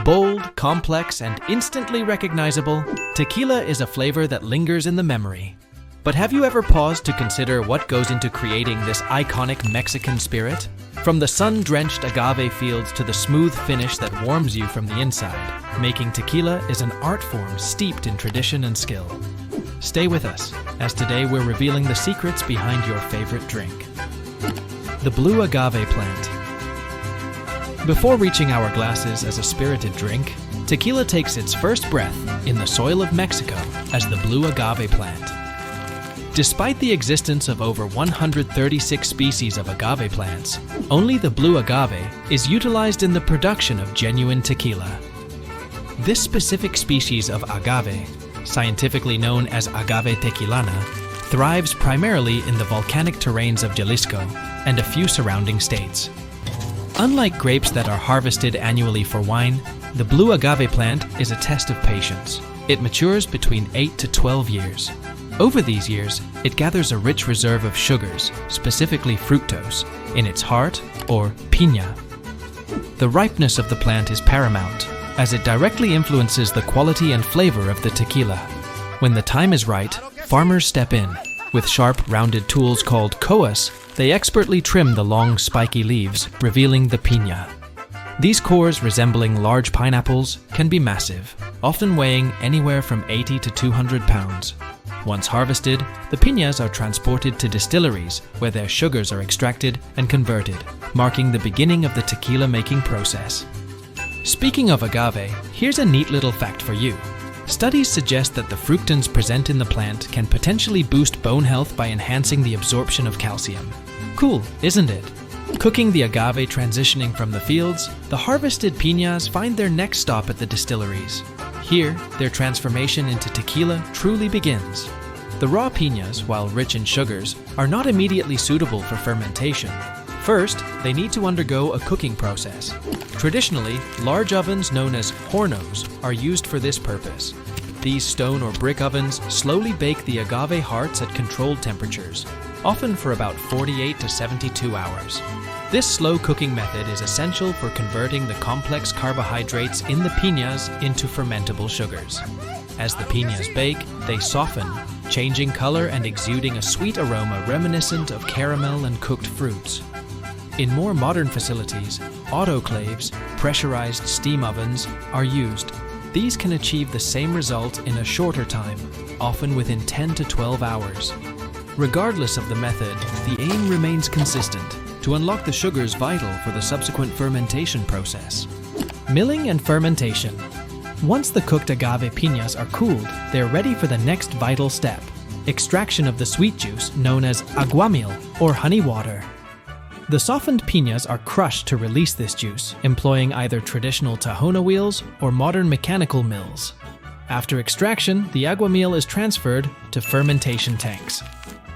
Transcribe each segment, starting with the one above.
Bold, complex, and instantly recognizable, tequila is a flavor that lingers in the memory. But have you ever paused to consider what goes into creating this iconic Mexican spirit? From the sun-drenched agave fields to the smooth finish that warms you from the inside, making tequila is an art form steeped in tradition and skill. Stay with us, as today we're revealing the secrets behind your favorite drink. The blue agave plant. Before reaching our glasses as a spirited drink, tequila takes its first breath in the soil of Mexico as the blue agave plant. Despite the existence of over 136 species of agave plants, only the blue agave is utilized in the production of genuine tequila. This specific species of agave, scientifically known as Agave tequilana, thrives primarily in the volcanic terrains of Jalisco and a few surrounding states. Unlike grapes that are harvested annually for wine, the blue agave plant is a test of patience. It matures between 8 to 12 years. Over these years, it gathers a rich reserve of sugars, specifically fructose, in its heart, or piña. The ripeness of the plant is paramount, as it directly influences the quality and flavor of the tequila. When the time is right, farmers step in. With sharp, rounded tools called coas, they expertly trim the long, spiky leaves, revealing the piña. These cores, resembling large pineapples, can be massive, often weighing anywhere from 80 to 200 pounds. Once harvested, the piñas are transported to distilleries, where their sugars are extracted and converted, marking the beginning of the tequila-making process. Speaking of agave, here's a neat little fact for you. Studies suggest that the fructans present in the plant can potentially boost bone health by enhancing the absorption of calcium. Cool, isn't it? Cooking the agave transitioning from the fields, the harvested piñas find their next stop at the distilleries. Here, their transformation into tequila truly begins. The raw piñas, while rich in sugars, are not immediately suitable for fermentation. First, they need to undergo a cooking process. Traditionally, large ovens known as hornos are used for this purpose. These stone or brick ovens slowly bake the agave hearts at controlled temperatures, often for about 48 to 72 hours. This slow cooking method is essential for converting the complex carbohydrates in the piñas into fermentable sugars. As the piñas bake, they soften, changing color and exuding a sweet aroma reminiscent of caramel and cooked fruits. In more modern facilities, autoclaves, pressurized steam ovens, are used. These can achieve the same result in a shorter time, often within 10 to 12 hours. Regardless of the method, the aim remains consistent: to unlock the sugars vital for the subsequent fermentation process. Milling and fermentation. Once the cooked agave piñas are cooled, they're ready for the next vital step: extraction of the sweet juice known as aguamiel, or honey water. The softened piñas are crushed to release this juice, employing either traditional tahona wheels or modern mechanical mills. After extraction, the aguamiel is transferred to fermentation tanks.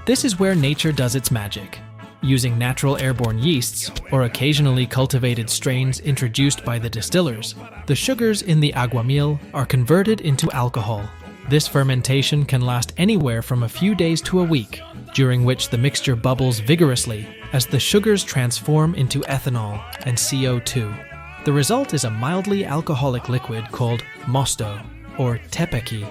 This is where nature does its magic. Using natural airborne yeasts, or occasionally cultivated strains introduced by the distillers, the sugars in the aguamiel are converted into alcohol. This fermentation can last anywhere from a few days to a week, during which the mixture bubbles vigorously as the sugars transform into ethanol and CO2. The result is a mildly alcoholic liquid called mosto, or tepequi.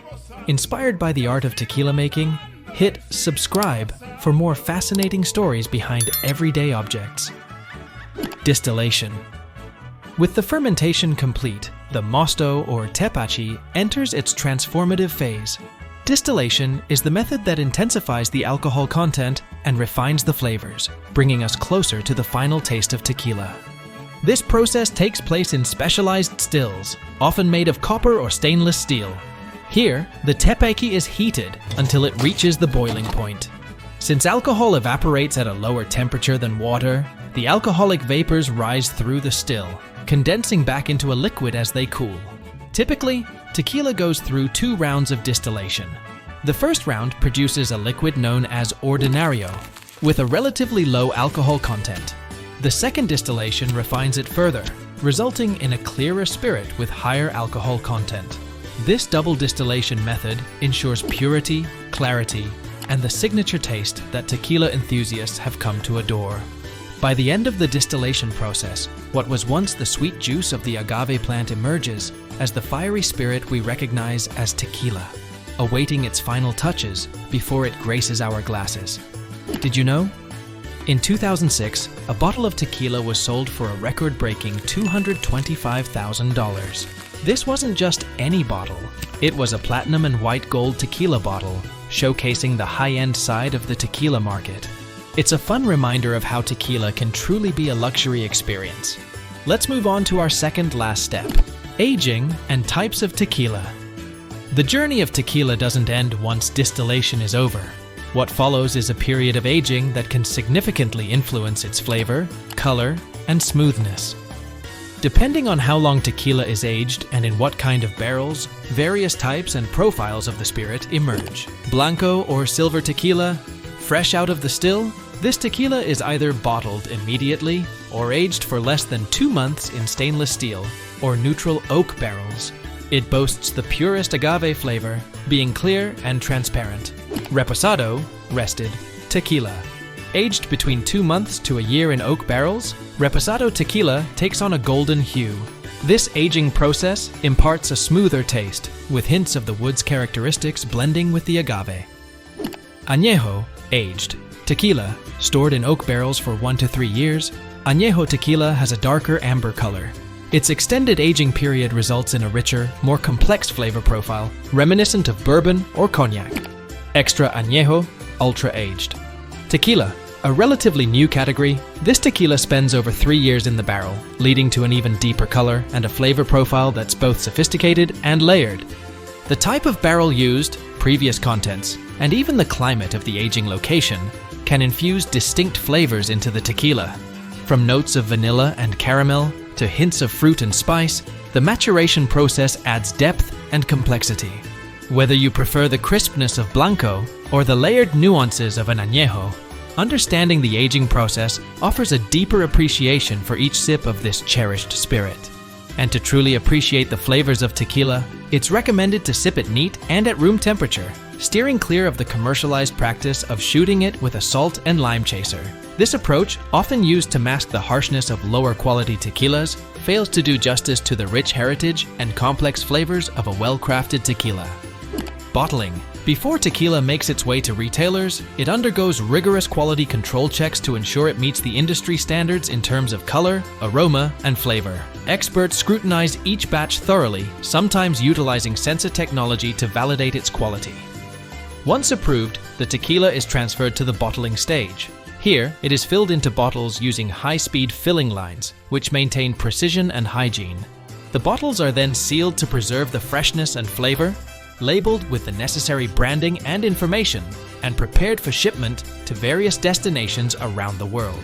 Inspired by the art of tequila making, hit subscribe for more fascinating stories behind everyday objects. Distillation. With the fermentation complete, the mosto or tepache enters its transformative phase. Distillation is the method that intensifies the alcohol content and refines the flavors, bringing us closer to the final taste of tequila. This process takes place in specialized stills, often made of copper or stainless steel. Here, the tepequi is heated until it reaches the boiling point. Since alcohol evaporates at a lower temperature than water, the alcoholic vapors rise through the still, condensing back into a liquid as they cool. Typically, tequila goes through 2 rounds of distillation. The first round produces a liquid known as ordinario, with a relatively low alcohol content. The second distillation refines it further, resulting in a clearer spirit with higher alcohol content. This double distillation method ensures purity, clarity, and the signature taste that tequila enthusiasts have come to adore. By the end of the distillation process, What was once the sweet juice of the agave plant emerges as the fiery spirit we recognize as tequila, awaiting its final touches before it graces our glasses. Did you know? In 2006, a bottle of tequila was sold for a record-breaking $225,000. This wasn't just any bottle. It was a platinum and white gold tequila bottle, showcasing the high-end side of the tequila market. It's a fun reminder of how tequila can truly be a luxury experience. Let's move on to our second last step, aging and types of tequila. The journey of tequila doesn't end once distillation is over. What follows is a period of aging that can significantly influence its flavor, color, and smoothness. Depending on how long tequila is aged and in what kind of barrels, various types and profiles of the spirit emerge. Blanco or silver tequila, fresh out of the still, this tequila is either bottled immediately or aged for less than 2 months in stainless steel or neutral oak barrels. It boasts the purest agave flavor, being clear and transparent. Reposado, rested, tequila. Aged between 2 months to a year in oak barrels, Reposado tequila takes on a golden hue. This aging process imparts a smoother taste, with hints of the wood's characteristics blending with the agave. Añejo, aged. Tequila, stored in oak barrels for 1 to 3 years, Añejo tequila has a darker amber color. Its extended aging period results in a richer, more complex flavor profile, reminiscent of bourbon or cognac. Extra Añejo, ultra-aged. Tequila, a relatively new category, this tequila spends over 3 years in the barrel, leading to an even deeper color and a flavor profile that's both sophisticated and layered. The type of barrel used, previous contents, and even the climate of the aging location can infuse distinct flavors into the tequila. From notes of vanilla and caramel to hints of fruit and spice, the maturation process adds depth and complexity. Whether you prefer the crispness of Blanco or the layered nuances of an Añejo, understanding the aging process offers a deeper appreciation for each sip of this cherished spirit. And to truly appreciate the flavors of tequila, it's recommended to sip it neat and at room temperature, steering clear of the commercialized practice of shooting it with a salt and lime chaser. This approach, often used to mask the harshness of lower quality tequilas, fails to do justice to the rich heritage and complex flavors of a well-crafted tequila. Bottling. Before tequila makes its way to retailers, it undergoes rigorous quality control checks to ensure it meets the industry standards in terms of color, aroma, and flavor. Experts scrutinize each batch thoroughly, sometimes utilizing sensor technology to validate its quality. Once approved, the tequila is transferred to the bottling stage. Here, it is filled into bottles using high-speed filling lines, which maintain precision and hygiene. The bottles are then sealed to preserve the freshness and flavor, labeled with the necessary branding and information, and prepared for shipment to various destinations around the world.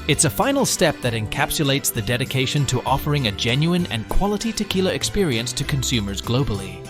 It's a final step that encapsulates the dedication to offering a genuine and quality tequila experience to consumers globally.